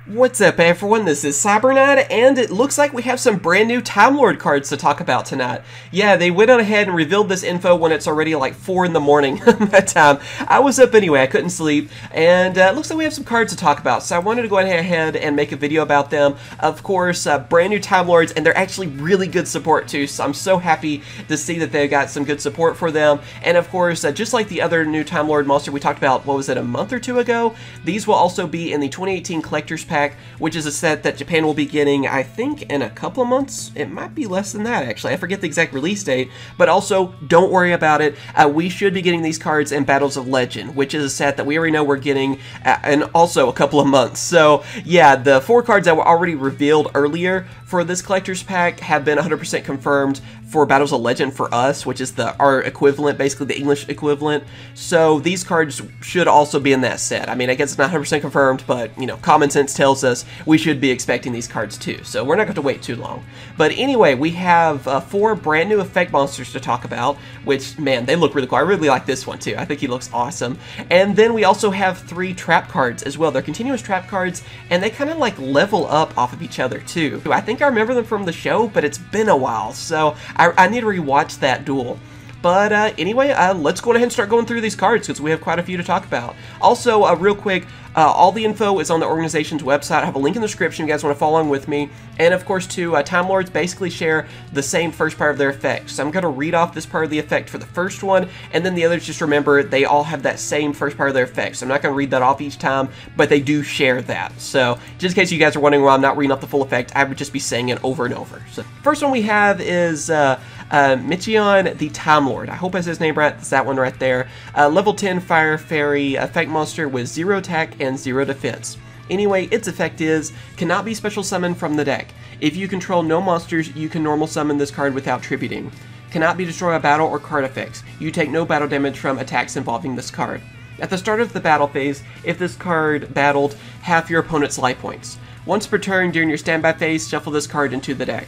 What's up everyone, this is CyberKnight, and it looks like we have some brand new Timelord cards to talk about tonight. Yeah, they went on ahead and revealed this info when it's already like 4 in the morning that time. I was up anyway, I couldn't sleep, and it looks like we have some cards to talk about, so I wanted to go ahead and make a video about them. Of course, brand new Timelords, and they're actually really good support too, so I'm so happy to see that they've got some good support for them. And of course, just like the other new Timelord monster we talked about, what was it, a month or two ago? These will also be in the 2018 Collector's Pack, which is a set that Japan will be getting, I think, in a couple of months. It might be less than that, actually. I forget the exact release date, but also, don't worry about it. We should be getting these cards in Battles of Legend, which is a set that we already know we're getting in also a couple of months. So, yeah, the 4 cards that were already revealed earlier for this Collector's Pack have been 100% confirmed for Battles of Legend for us, which is our equivalent, basically the English equivalent. So these cards should also be in that set. I mean, I guess it's not 100% confirmed, but, you know, common sense tells us we should be expecting these cards too. So we're not going to wait too long. But anyway, we have 4 brand new effect monsters to talk about, which, man, they look really cool. I really like this one too. I think he looks awesome. And then we also have 3 trap cards as well. They're continuous trap cards, and they kind of like level up off of each other too. I think I remember them from the show, but it's been a while, so I need to rewatch that duel. But anyway, let's go ahead and start going through these cards because we have quite a few to talk about. Also, real quick, all the info is on the organization's website. I have a link in the description if you guys want to follow along with me. And of course, too, Time Lords basically share the same first part of their effect. So I'm going to read off this part of the effect for the first one, and then the others, just remember, they all have that same first part of their effect. So I'm not going to read that off each time, but they do share that. So just in case you guys are wondering why I'm not reading off the full effect, I would just be saying it over and over. So first one we have is Yugioh the Timelord. I hope I said his name right. It's that one right there. Level 10 Fire Fairy effect monster with 0 attack and 0 defense. Anyway, its effect is, cannot be special summoned from the deck. If you control no monsters, you can normal summon this card without tributing. Cannot be destroyed by battle or card effects. You take no battle damage from attacks involving this card. At the start of the battle phase, if this card battled, half your opponent's life points. Once per turn during your standby phase, shuffle this card into the deck.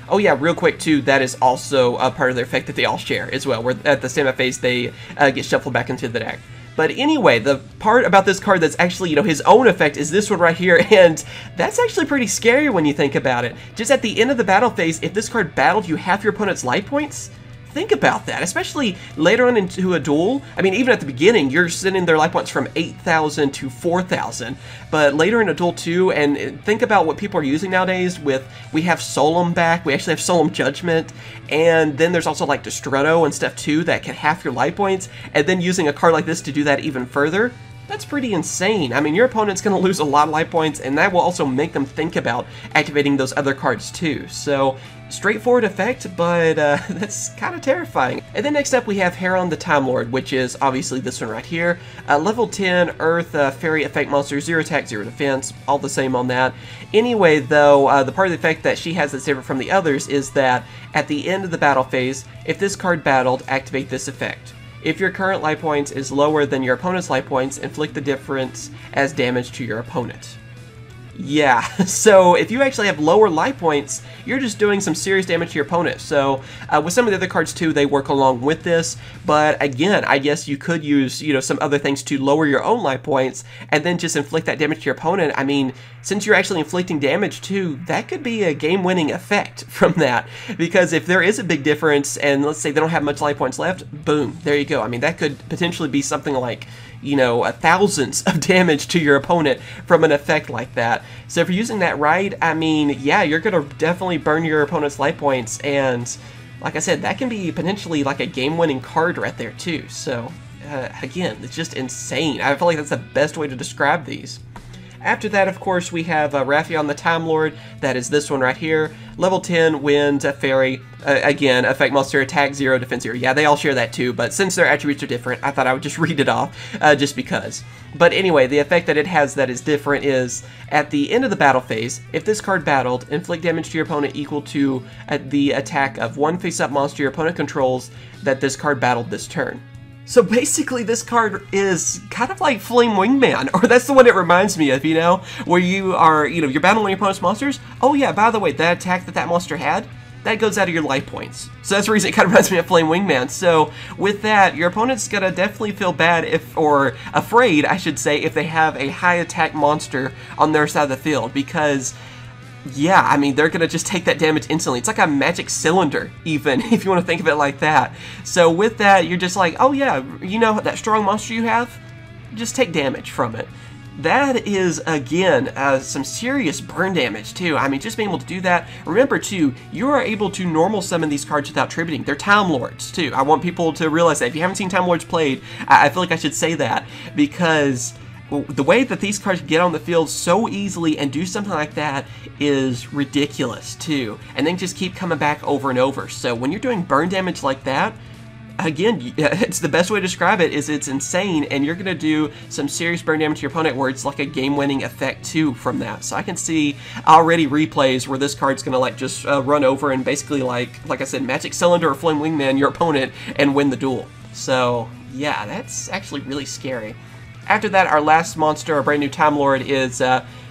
Oh yeah, real quick too, that is also a part of their effect that they all share as well, where at the standby phase they get shuffled back into the deck. But anyway, the part about this card that's actually, you know, his own effect is this one right here, and that's actually pretty scary when you think about it. Just at the end of the battle phase, if this card battled you half your opponent's life points, think about that, especially later on into a duel. I mean, even at the beginning, you're sending their life points from 8,000 to 4,000, but later in a duel too, and think about what people are using nowadays with, we have Solemn back, we actually have Solemn Judgment, and then there's also like Destrudo and stuff too that can half your life points, and then using a card like this to do that even further. That's pretty insane. I mean, your opponent's going to lose a lot of life points, and that will also make them think about activating those other cards too. So, straightforward effect, but that's kind of terrifying. And then next up we have Heron the Timelord, which is obviously this one right here. Level 10 Earth Fairy effect monster, 0 attack, 0 defense, all the same on that. Anyway, though, the part of the effect that she has that's different from the others is that at the end of the battle phase, if this card battled, activate this effect. If your current life points is lower than your opponent's life points, inflict the difference as damage to your opponent. Yeah, so if you actually have lower life points, you're just doing some serious damage to your opponent. So with some of the other cards too, they work along with this. But again, I guess you could use, you know, some other things to lower your own life points and then just inflict that damage to your opponent. I mean, since you're actually inflicting damage too, that could be a game-winning effect from that. Because if there is a big difference and let's say they don't have much life points left, boom, there you go. I mean, that could potentially be something like, you know, thousands of damage to your opponent from an effect like that. So if you're using that right, I mean, yeah, you're going to definitely burn your opponent's life points, and like I said, that can be potentially like a game-winning card right there too. So again, it's just insane. I feel like that's the best way to describe these. After that, of course, we have Raphael the Timelord. That is this one right here. Level 10 Wind Fairy. Again, effect monster, attack 0, defense 0. Yeah, they all share that too, but since their attributes are different, I thought I would just read it off, just because. But anyway, the effect that it has that is different is, at the end of the battle phase, if this card battled, inflict damage to your opponent equal to the attack of one face-up monster your opponent controls that this card battled this turn. So basically this card is kind of like Flame Wingman, or that's the one it reminds me of, you know, where you are, you know, you're battling your opponent's monsters. Oh yeah, by the way, that attack that monster had, that goes out of your life points. So that's the reason it kind of reminds me of Flame Wingman. So with that, your opponent's gonna definitely feel bad if, or afraid, I should say, if they have a high attack monster on their side of the field, because yeah, I mean, they're gonna just take that damage instantly. It's like a magic cylinder, even, if you want to think of it like that. So with that, you're just like, oh yeah, you know that strong monster you have? Just take damage from it. That is, again, some serious burn damage, too. I mean, just being able to do that. Remember, too, you are able to normal summon these cards without tributing. They're Time Lords, too. I want people to realize that. If you haven't seen Time Lords played, I feel like I should say that, because the way that these cards get on the field so easily and do something like that is ridiculous, too. And then just keep coming back over and over. So when you're doing burn damage like that, again, it's the best way to describe it is it's insane, and you're going to do some serious burn damage to your opponent where it's like a game-winning effect too from that. So I can see already replays where this card's going to like just run over and basically like I said, Magic Cylinder or Flame Wingman your opponent and win the duel. So yeah, that's actually really scary. After that, our last monster, our brand new Time Lord, is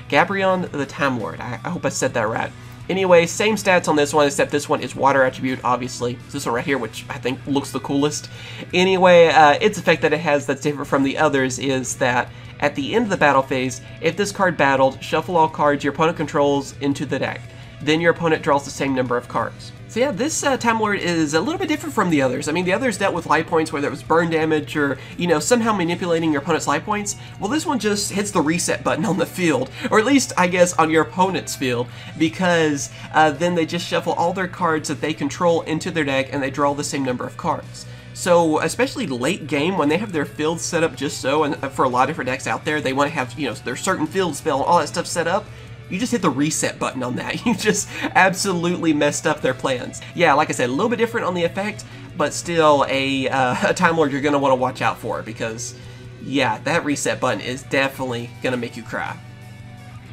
Gabrion the Time Lord. I hope I said that right. Anyway, same stats on this one, except this one is water attribute, obviously. It's this one right here, which I think looks the coolest. Anyway, its effect that it has that's different from the others is that at the end of the battle phase, if this card battled, shuffle all cards your opponent controls into the deck. Then your opponent draws the same number of cards. So yeah, this Time Lord is a little bit different from the others. I mean, the others dealt with life points, whether it was burn damage or, you know, somehow manipulating your opponent's life points. Well, this one just hits the reset button on the field, or at least, I guess, on your opponent's field, because then they just shuffle all their cards that they control into their deck, and they draw the same number of cards. So, especially late game, when they have their fields set up just so, and for a lot of different decks out there, they want to have, you know, their certain field spell and all that stuff set up, you just hit the reset button on that. You just absolutely messed up their plans. Yeah, like I said, a little bit different on the effect, but still a Time Lord you're going to want to watch out for, because, yeah, that reset button is definitely going to make you cry.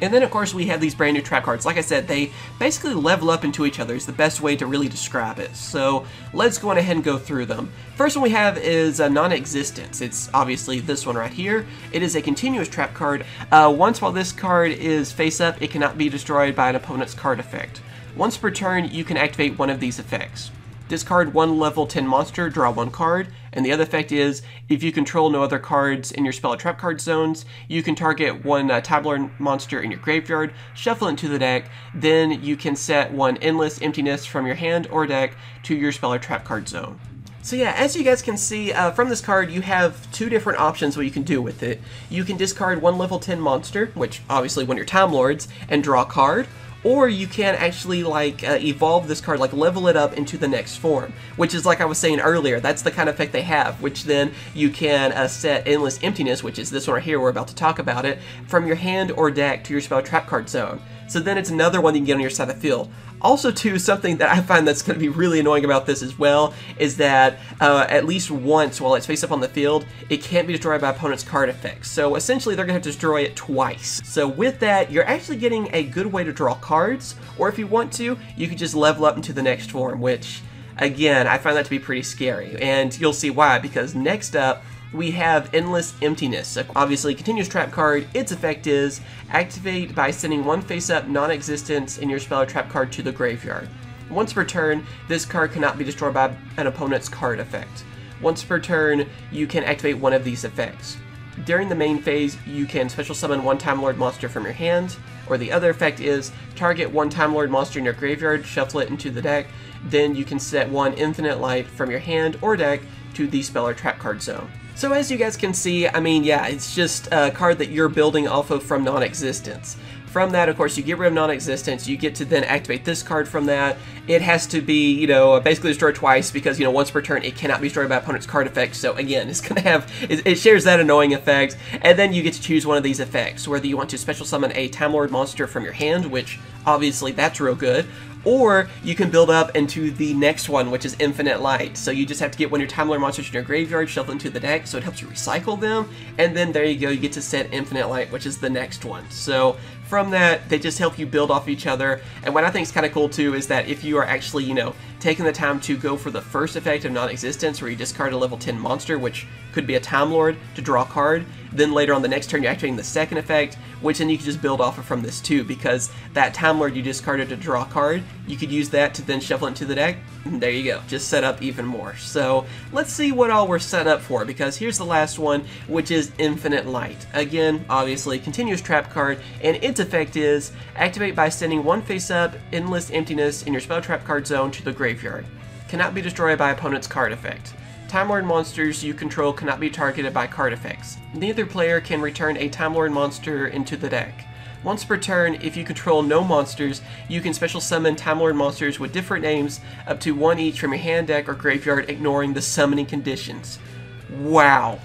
And then, of course, we have these brand new trap cards. Like I said, they basically level up into each other is the best way to really describe it. So let's go on ahead and go through them. First one we have is Non-Existence. It's obviously this one right here. It is a continuous trap card. Once while this card is face up, it cannot be destroyed by an opponent's card effect. Once per turn, you can activate one of these effects. Discard one level 10 monster, draw one card, and the other effect is, if you control no other cards in your spell or trap card zones, you can target one Timelord monster in your graveyard, shuffle it into the deck, then you can set one Endless Emptiness from your hand or deck to your spell or trap card zone. So yeah, as you guys can see from this card, you have two different options what you can do with it. You can discard one level 10 monster, which obviously one of your Time Lords, and draw a card. Or you can actually like evolve this card, like level it up into the next form, which is like I was saying earlier, that's the kind of effect they have, which then you can set Endless Emptiness, which is this one right here, we're about to talk about it, from your hand or deck to your spell trap card zone. So then it's another one you can get on your side of the field. Also, too, something that I find that's going to be really annoying about this as well is that at least once while it's face up on the field, it can't be destroyed by opponent's card effects. So essentially, they're going to have to destroy it twice. So with that, you're actually getting a good way to draw cards, or if you want to, you can just level up into the next form, which, again, I find that to be pretty scary. And you'll see why, because next up, we have Endless Emptiness. So obviously, continuous trap card. Its effect is activate by sending one face-up non-existence in your spell or trap card to the graveyard. Once per turn, this card cannot be destroyed by an opponent's card effect. Once per turn, you can activate one of these effects. During the main phase, you can special summon one Time Lord monster from your hand, or the other effect is target one Time Lord monster in your graveyard, shuffle it into the deck, then you can set one Infinite Light from your hand or deck to the spell or trap card zone. So as you guys can see, I mean, yeah, it's just a card that you're building off of from Non-Existence. From that, of course, you get rid of Non-Existence, you get to then activate this card from that. It has to be, you know, basically destroyed twice because, you know, once per turn, it cannot be destroyed by opponent's card effects. So again, it's going to have, it shares that annoying effect. And then you get to choose one of these effects, whether you want to special summon a Time Lord monster from your hand, which obviously that's real good, or you can build up into the next one, which is Infinite Light. So you just have to get one of your Time Lord monsters in your graveyard, shuffle into the deck, so it helps you recycle them, and then there you go, you get to set Infinite Light, which is the next one. So from that, they just help you build off each other, and what I think is kind of cool too is that if you are actually, you know, taking the time to go for the first effect of Non-Existence, where you discard a level 10 monster, which could be a Time Lord, to draw a card, then later on the next turn you're activating the second effect, which then you can just build off of from this too, because that Time Lord you discarded to draw a card, you could use that to then shuffle into the deck, and there you go, just set up even more. So let's see what all we're set up for, because here's the last one, which is Infinite Light. Again, obviously, continuous trap card, and its effect is activate by sending one face-up endless emptiness in your spell trap card zone to the graveyard. Cannot be destroyed by opponent's card effect. Time Lord monsters you control cannot be targeted by card effects. Neither player can return a Time Lord monster into the deck. Once per turn, if you control no monsters, you can special summon Time Lord monsters with different names, up to one each from your hand, deck, or graveyard, ignoring the summoning conditions. Wow.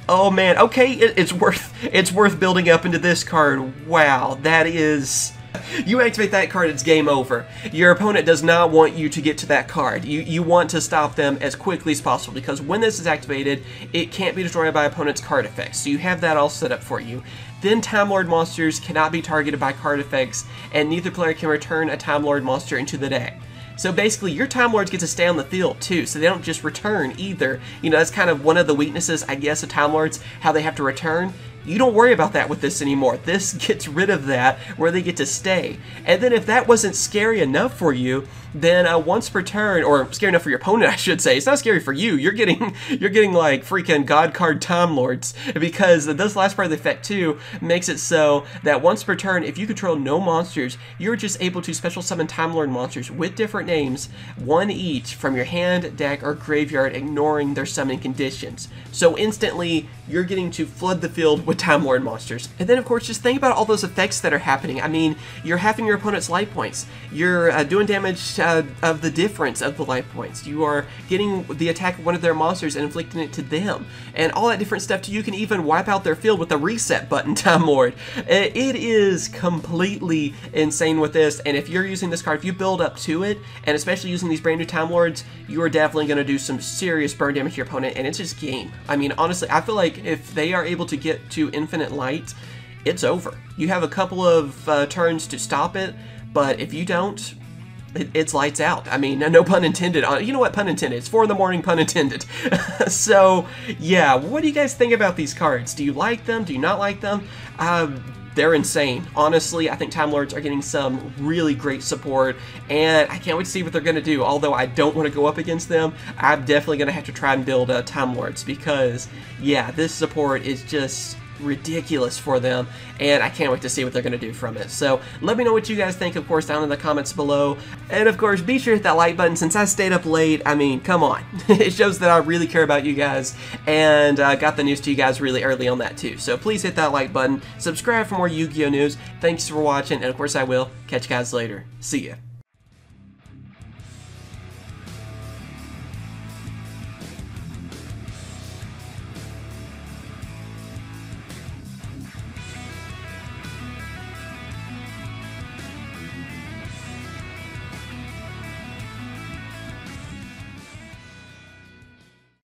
oh man, okay, it's worth building up into this card. Wow, that is... You activate that card, it's game over. Your opponent does not want you to get to that card. You want to stop them as quickly as possible, because when this is activated, it can't be destroyed by opponent's card effects. So you have that all set up for you. Then Time Lord monsters cannot be targeted by card effects, and neither player can return a Time Lord monster into the deck. So basically, your Time Lords get to stay on the field too, so they don't just return either. You know, that's kind of one of the weaknesses, I guess, of Time Lords, how they have to return. You don't worry about that with this anymore. This gets rid of that, where they get to stay. And then if that wasn't scary enough for you, then once per turn, or scary enough for your opponent, I should say, it's not scary for you. You're getting like freaking God card Time Lords, because this last part of the effect too makes it so that once per turn, if you control no monsters, you're just able to special summon Time Lord monsters with different names, one each from your hand, deck, or graveyard, ignoring their summoning conditions. So instantly, you're getting to flood the field with Time Lord monsters. And then of course, just think about all those effects that are happening. I mean, you're halving your opponent's life points. You're doing damage of the difference of the life points. You are getting the attack of one of their monsters and inflicting it to them. And all that different stuff. You can even wipe out their field with the reset button, Time Lord. It is completely insane with this. And if you're using this card, if you build up to it, and especially using these brand new Time Lords, you are definitely going to do some serious burn damage to your opponent. And it's just game. I mean, honestly, I feel like if they are able to get to Infinite Light, it's over. You have a couple of turns to stop it, but if you don't, it's lights out. I mean, no pun intended. You know what, pun intended. It's 4 in the morning, pun intended. So, yeah, what do you guys think about these cards? Do you like them? Do you not like them? They're insane. Honestly, I think Time Lords are getting some really great support, and I can't wait to see what they're going to do. Although I don't want to go up against them, I'm definitely going to have to try and build Time Lords, because, yeah, this support is just ridiculous for them, and I can't wait to see what they're going to do from it. So let me know what you guys think, of course, down in the comments below, and of course be sure to hit that like button. Since I stayed up late, I mean, come on. It shows that I really care about you guys, and got the news to you guys really early on that too. So please hit that like button, subscribe for more Yu-Gi-Oh news. Thanks for watching, and of course I will catch you guys later. See ya.